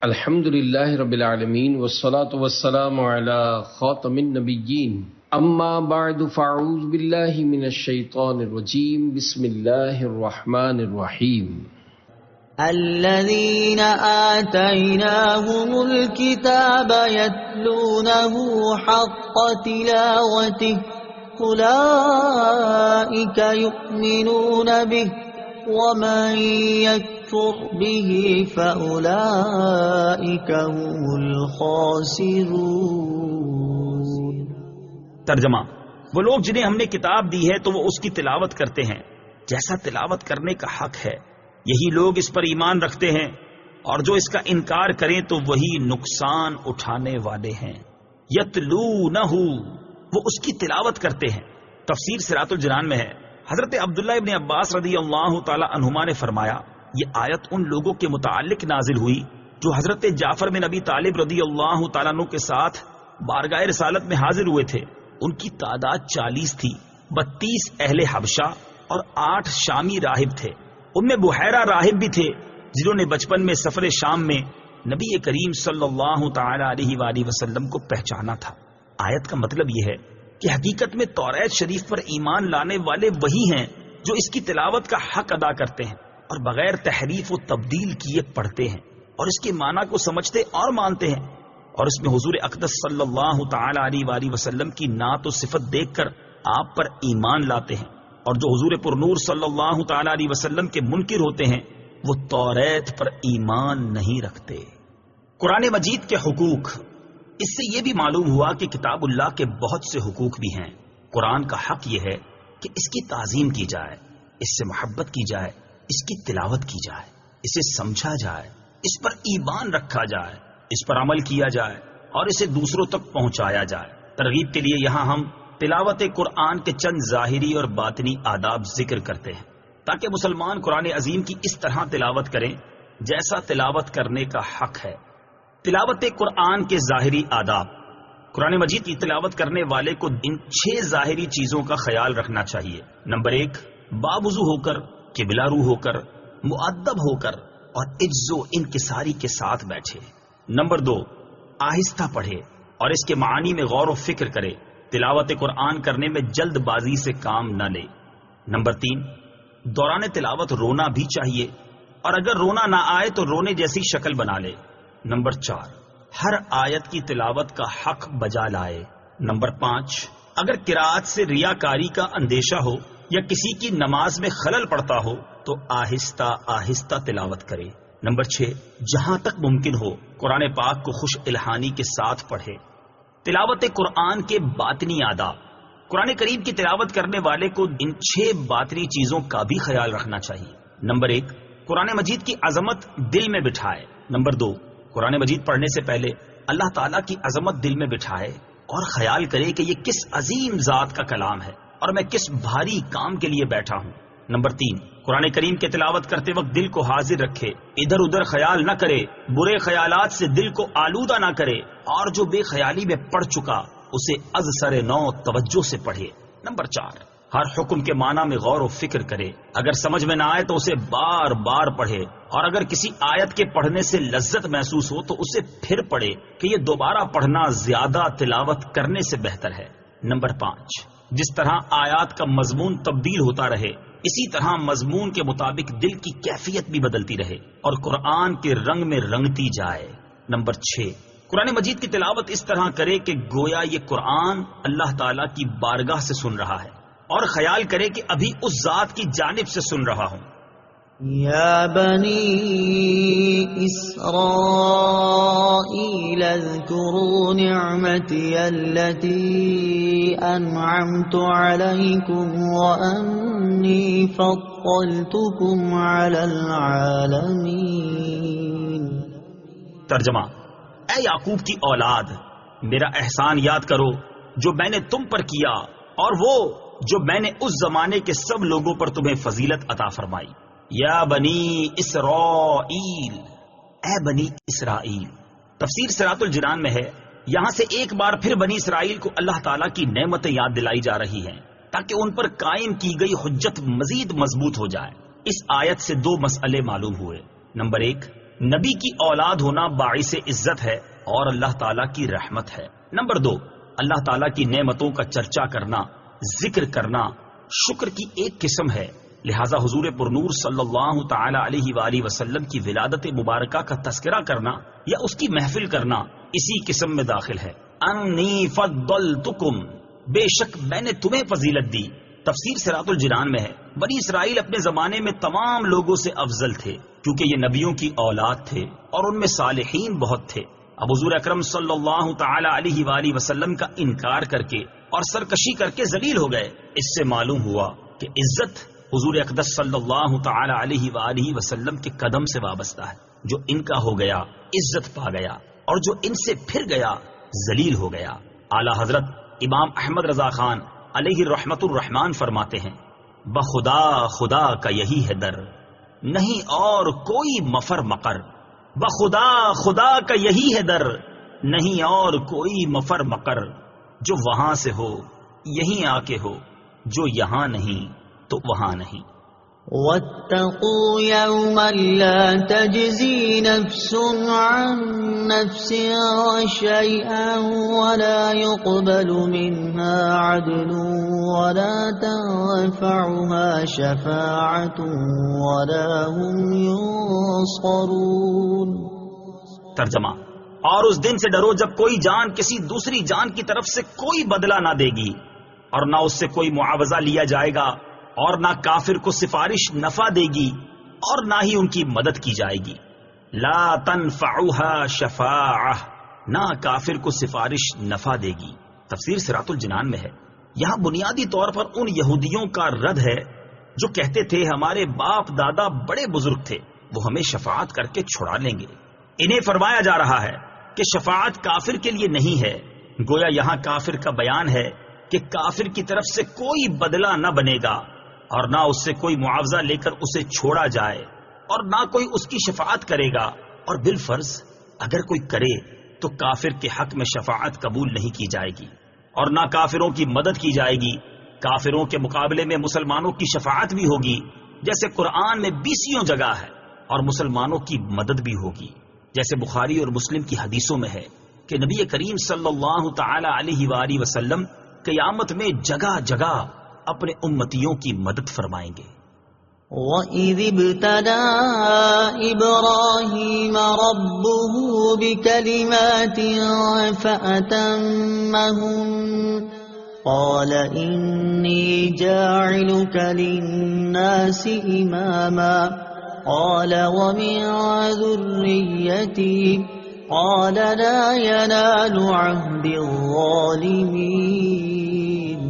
الحمد للہ رب العالمین والصلاة والسلام علی خاتم النبیین اما بعد فاعوذ باللہ من الشیطان الرجیم بسم اللہ الرحمن الرحیم الذین آتیناہم الکتاب یتلونہ حق تلاوتہ اولئک یؤمنون بہ ومن یکفر بہ فأولئک هم الخاسرون۔ ترجمہ: وہ لوگ جنہیں ہم نے کتاب دی ہے تو وہ اس کی تلاوت کرتے ہیں جیسا تلاوت کرنے کا حق ہے، یہی لوگ اس پر ایمان رکھتے ہیں، اور جو اس کا انکار کریں تو وہی نقصان اٹھانے والے ہیں۔ یتلونہ، وہ اس کی تلاوت کرتے ہیں۔ تفسیر صراط الجنان میں ہے، حضرت عبداللہ ابن عباس رضی اللہ تعالی عنہما نے فرمایا، یہ آیت ان لوگوں کے متعلق نازل ہوئی جو حضرت جعفر بن ابی طالب رضی اللہ تعالیٰ عنہ کے ساتھ بارگاہ رسالت میں حاضر ہوئے تھے۔ ان کی تعداد 40 تھی، 32 اہل حبشہ اور 8 شامی راہب تھے۔ ان میں بحیرہ راہب بھی تھے جنہوں نے بچپن میں سفر شام میں نبی کریم صلی اللہ تعالی علیہ وآلہ وسلم کو پہچانا تھا۔ آیت کا مطلب یہ ہے کہ حقیقت میں توریت شریف پر ایمان لانے والے وہی ہیں جو اس کی تلاوت کا حق ادا کرتے ہیں اور بغیر تحریف و تبدیل کیے پڑھتے ہیں اور اس کے معنی کو سمجھتے اور مانتے ہیں، اور اس میں حضور اقدس صلی اللہ تعالی علیہ وآلہ وسلم کی نعت و صفت دیکھ کر آپ پر ایمان لاتے ہیں، اور جو حضور پرنور صلی اللہ تعالی علیہ وسلم کے منکر ہوتے ہیں وہ توریت پر ایمان نہیں رکھتے۔ قرآن مجید کے حقوق، اس سے یہ بھی معلوم ہوا کہ کتاب اللہ کے بہت سے حقوق بھی ہیں۔ قرآن کا حق یہ ہے کہ اس کی تعظیم کی جائے، اس سے محبت کی جائے، اس کی تلاوت کی جائے، اسے سمجھا جائے، اس پر ایمان رکھا جائے، اس پر عمل کیا جائے اور اسے دوسروں تک پہنچایا جائے۔ ترغیب کے لیے یہاں ہم تلاوت قرآن کے چند ظاہری اور باطنی آداب ذکر کرتے ہیں تاکہ مسلمان قرآن عظیم کی اس طرح تلاوت کریں جیسا تلاوت کرنے کا حق ہے۔ تلاوت قرآن کے ظاہری آداب۔ قرآن مجید کی تلاوت کرنے والے کو ان 6 ظاہری چیزوں کا خیال رکھنا چاہیے۔ نمبر 1، باوضو ہو کر، قبلہ رو ہو کر، مؤدب ہو کر اور عجز و انکساری کے ساتھ بیٹھے۔ نمبر 2، آہستہ پڑھے اور اس کے معانی میں غور و فکر کرے، تلاوت قرآن کرنے میں جلد بازی سے کام نہ لے۔ نمبر 3، دوران تلاوت رونا بھی چاہیے، اور اگر رونا نہ آئے تو رونے جیسی شکل بنا لے۔ نمبر 4، ہر آیت کی تلاوت کا حق بجا لائے۔ نمبر 5، اگر قرات سے ریاکاری کا اندیشہ ہو یا کسی کی نماز میں خلل پڑتا ہو تو آہستہ آہستہ تلاوت کرے۔ نمبر 6، جہاں تک ممکن ہو قرآن پاک کو خوش الہانی کے ساتھ پڑھے۔ تلاوت قرآن کے باطنی آداب۔ قرآن کریم کی تلاوت کرنے والے کو ان 6 باطنی چیزوں کا بھی خیال رکھنا چاہیے۔ نمبر 1، قرآن مجید کی عظمت دل میں بٹھائے۔ نمبر 2، قرآن مجید پڑھنے سے پہلے اللہ تعالیٰ کی عظمت دل میں بٹھائے اور خیال کرے کہ یہ کس عظیم ذات کا کلام ہے اور میں کس بھاری کام کے لیے بیٹھا ہوں۔ نمبر 3، قرآن کریم کی تلاوت کرتے وقت دل کو حاضر رکھے، ادھر ادھر خیال نہ کرے، برے خیالات سے دل کو آلودہ نہ کرے، اور جو بے خیالی میں پڑھ چکا اسے از سر نو توجہ سے پڑھے۔ نمبر 4، ہر حکم کے معنی میں غور و فکر کرے، اگر سمجھ میں نہ آئے تو اسے بار بار پڑھے، اور اگر کسی آیت کے پڑھنے سے لذت محسوس ہو تو اسے پھر پڑھے کہ یہ دوبارہ پڑھنا زیادہ تلاوت کرنے سے بہتر ہے۔ نمبر 5، جس طرح آیات کا مضمون تبدیل ہوتا رہے اسی طرح مضمون کے مطابق دل کی کیفیت بھی بدلتی رہے اور قرآن کے رنگ میں رنگتی جائے۔ نمبر 6، قرآن مجید کی تلاوت اس طرح کرے کہ گویا یہ قرآن اللہ تعالیٰ کی بارگاہ سے سن رہا ہے اور خیال کرے کہ ابھی اس ذات کی جانب سے سن رہا ہوں۔ یا بنی اسرائیل اذکروا نعمتی التي انعمت علیکم وانی فضلتکم علی العالمین۔ ترجمہ: اے یعقوب کی اولاد، میرا احسان یاد کرو جو میں نے تم پر کیا، اور وہ جو میں نے اس زمانے کے سب لوگوں پر تمہیں فضیلت عطا فرمائی۔ یا بنی اسرائیل، اے بنی اسرائیل۔ تفسیر صراط الجنان میں ہے، یہاں سے ایک بار پھر بنی اسرائیل کو اللہ تعالیٰ کی نعمتیں یاد دلائی جا رہی ہیں تاکہ ان پر قائم کی گئی حجت مزید مضبوط ہو جائے۔ اس آیت سے 2 مسئلے معلوم ہوئے۔ نمبر 1، نبی کی اولاد ہونا باعث عزت ہے اور اللہ تعالیٰ کی رحمت ہے۔ نمبر 2، اللہ تعالیٰ کی نعمتوں کا چرچا کرنا، ذکر کرنا شکر کی ایک قسم ہے، لہذا حضور پرنور صلی اللہ تعالی علیہ وآلہ وسلم کی ولادت مبارکہ کا تذکرہ کرنا یا اس کی محفل کرنا اسی قسم میں داخل ہے۔ انی فضلتکم، بے شک میں نے تمہیں فضیلت دی، تفسیر صراط الجنان میں ہے۔ بنی اسرائیل اپنے زمانے میں تمام لوگوں سے افضل تھے کیونکہ یہ نبیوں کی اولاد تھے اور ان میں صالحین بہت تھے۔ اب حضور اکرم صلی اللہ تعالی علیہ وآلہ وسلم کا انکار کر کے اور سرکشی کر کے ذلیل ہو گئے۔ اس سے معلوم ہوا کہ عزت حضور اقدس صلی اللہ تعالی علیہ وآلہ وسلم کے قدم سے وابستہ ہے۔ جو ان کا ہو گیا عزت پا گیا اور جو ان سے پھر گیا ذلیل ہو گیا۔ اعلی حضرت امام احمد رضا خان علیہ رحمت الرحمان فرماتے ہیں، بخدا خدا کا یہی ہے در، نہیں اور کوئی مفر مقر۔ بخدا خدا کا یہی ہے در، نہیں اور کوئی مفر مقر۔ جو وہاں سے ہو یہیں آ کے ہو، جو یہاں نہیں تو وہاں نہیں۔ واتقوا يوما لا تجزي نفس عن نفس شيئا ولا يقبل منها عدل ولا تنفعها شفاعة ولا هم ينصرون۔ ترجمہ، اور اس دن سے ڈرو جب کوئی جان کسی دوسری جان کی طرف سے کوئی بدلہ نہ دے گی اور نہ اس سے کوئی معاوضہ لیا جائے گا اور نہ کافر کو سفارش نفع دے گی اور نہ ہی ان کی مدد کی جائے گی۔ لا تنفعها شفاعہ، نہ کافر کو سفارش نفع دے گی۔ تفسیر صراط الجنان میں ہے۔ یہاں بنیادی طور پر ان یہودیوں کا رد ہے جو کہتے تھے ہمارے باپ دادا بڑے بزرگ تھے، وہ ہمیں شفاعت کر کے چھڑا لیں گے۔ انہیں فرمایا جا رہا ہے کہ شفاعت کافر کے لیے نہیں ہے۔ گویا یہاں کافر کا بیان ہے کہ کافر کی طرف سے کوئی بدلہ نہ بنے گا اور نہ اس سے کوئی معاوضہ لے کر اسے چھوڑا جائے اور نہ کوئی اس کی شفاعت کرے گا، اور بالفرض اگر کوئی کرے تو کافر کے حق میں شفاعت قبول نہیں کی جائے گی اور نہ کافروں کی مدد کی جائے گی۔ کافروں کے مقابلے میں مسلمانوں کی شفاعت بھی ہوگی جیسے قرآن میں 20 جگہ ہے، اور مسلمانوں کی مدد بھی ہوگی جیسے بخاری اور مسلم کی حدیثوں میں ہے کہ نبی کریم صلی اللہ تعالی علیہ وآلہ وسلم قیامت میں جگہ جگہ اپنے امتیوں کی مدد فرمائیں گے۔ وَإِذِ ابْتَلَىٰ إِبْرَاهِيمَ رَبُّهُ بِكَلِمَاتٍ فَأَتَمَّهُنَّ قَالَ إِنِّي جَاعِلُكَ لِلنَّاسِ إِمَامًا قَالَ وَمِن ذُرِّيَّتِي قَالَ لَا يَنَالُ عَهْدِي الظَّالِمِينَ۔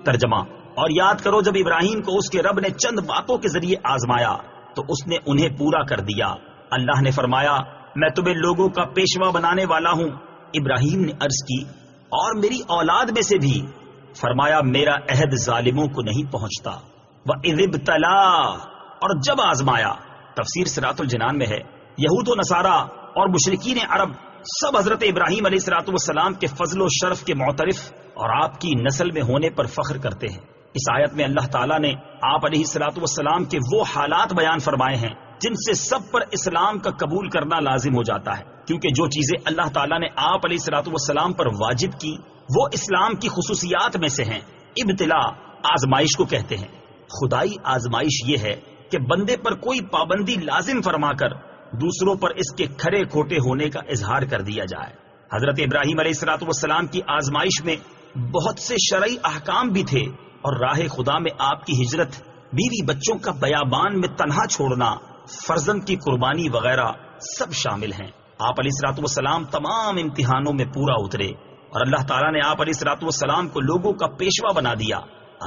ترجمہ، اور یاد کرو جب ابراہیم کو اس کے رب نے چند باتوں کے ذریعے آزمایا تو اس نے انہیں پورا کر دیا۔ اللہ نے فرمایا میں تمہیں لوگوں کا پیشوا بنانے والا ہوں۔ ابراہیم نے عرض کی اور میری اولاد میں سے بھی؟ فرمایا میرا عہد ظالموں کو نہیں پہنچتا۔ وَإِذِ ابْتَلَىٰ، اور جب آزمایا۔ تفسیر صراط الجنان میں ہے۔ یہود و نصارہ اور مشرکین عرب سب حضرت ابراہیم علیہ الصلوۃ والسلام کے فضل و شرف کے معترف اور آپ کی نسل میں ہونے پر فخر کرتے ہیں۔ اس آیت میں اللہ تعالیٰ نے آپ علیہ الصلوۃ والسلام کے وہ حالات بیان فرمائے ہیں جن سے سب پر اسلام کا قبول کرنا لازم ہو جاتا ہے، کیونکہ جو چیزیں اللہ تعالیٰ نے آپ علیہ الصلوۃ والسلام پر واجب کی وہ اسلام کی خصوصیات میں سے ہیں۔ ابتلا آزمائش کو کہتے ہیں۔ خدائی آزمائش یہ ہے کہ بندے پر کوئی پابندی لازم فرما کر دوسروں پر اس کے کھرے کھوٹے ہونے کا اظہار کر دیا جائے۔ حضرت ابراہیم علیہ الصلوۃ والسلام کی آزمائش میں بہت سے شرعی احکام بھی تھے، اور راہ خدا میں آپ کی ہجرت، بیوی بچوں کا بیابان میں تنہا چھوڑنا، فرزند کی قربانی وغیرہ سب شامل ہیں۔ آپ علیہ الصلوۃ والسلام تمام امتحانوں میں پورا اترے اور اللہ تعالیٰ نے آپ علیہ الصلوۃ والسلام کو لوگوں کا پیشوا بنا دیا۔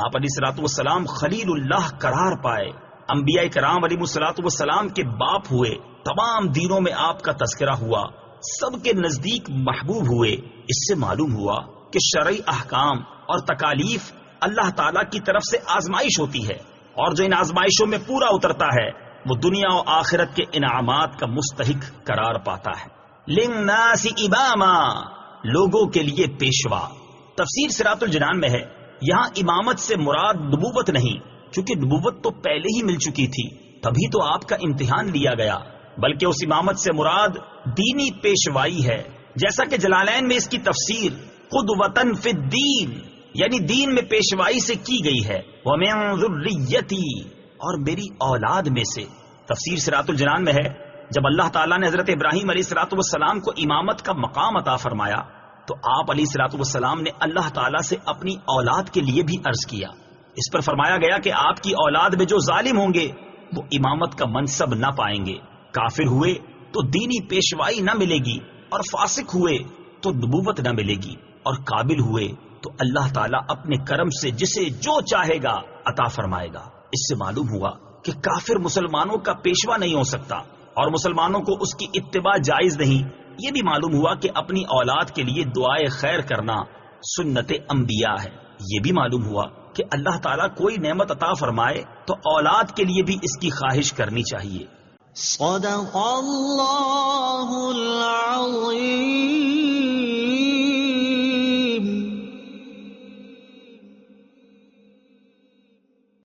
آپ علیہ الصلوۃ والسلام خلیل اللہ قرار پائے، انبیاء کرام علیہ الصلوۃ والسلام کے باپ ہوئے، تمام دینوں میں آپ کا تذکرہ ہوا، سب کے نزدیک محبوب ہوئے۔ اس سے معلوم ہوا کہ شرعی احکام اور تکالیف اللہ تعالیٰ کی طرف سے آزمائش ہوتی ہے، اور جو ان آزمائشوں میں پورا اترتا ہے وہ دنیا و آخرت کے انعامات کا مستحق قرار پاتا ہے۔ للناس اماما، لوگوں کے لیے پیشوا۔ تفسیر صراط الجنان میں ہے یہاں امامت سے مراد نبوت نہیں، کیونکہ نبوت تو پہلے ہی مل چکی تھی، تبھی تو آپ کا امتحان لیا گیا۔ بلکہ اس امامت سے مراد دینی پیشوائی ہے، جیسا کہ جلالین میں اس کی تفسیر قدوۃً فی الدین یعنی دین میں پیشوائی سے کی گئی ہے، وَمِن ذُرِّيَّتِي اور میری اولاد میں سے۔ تفسیر صراط الجنان میں ہے جب اللہ تعالیٰ نے حضرت ابراہیم علیہ الصلوۃ والسلام کو امامت کا مقام عطا فرمایا تو آپ علیہ الصلوۃ والسلام نے اللہ تعالیٰ سے اپنی اولاد کے لیے بھی عرض کیا۔ اس پر فرمایا گیا کہ آپ کی اولاد میں جو ظالم ہوں گے وہ امامت کا منصب نہ پائیں گے، کافر ہوئے تو دینی پیشوائی نہ ملے گی، اور فاسق ہوئے تو نبوت نہ ملے گی، اور قابل ہوئے تو اللہ تعالیٰ اپنے کرم سے جسے جو چاہے گا عطا فرمائے گا۔ اس سے معلوم ہوا کہ کافر مسلمانوں کا پیشوا نہیں ہو سکتا اور مسلمانوں کو اس کی اتباع جائز نہیں۔ یہ بھی معلوم ہوا کہ اپنی اولاد کے لیے دعائے خیر کرنا سنت انبیاء ہے۔ یہ بھی معلوم ہوا کہ اللہ تعالیٰ کوئی نعمت عطا فرمائے تو اولاد کے لیے بھی اس کی خواہش کرنی چاہیے۔ صدق اللہ العظیم۔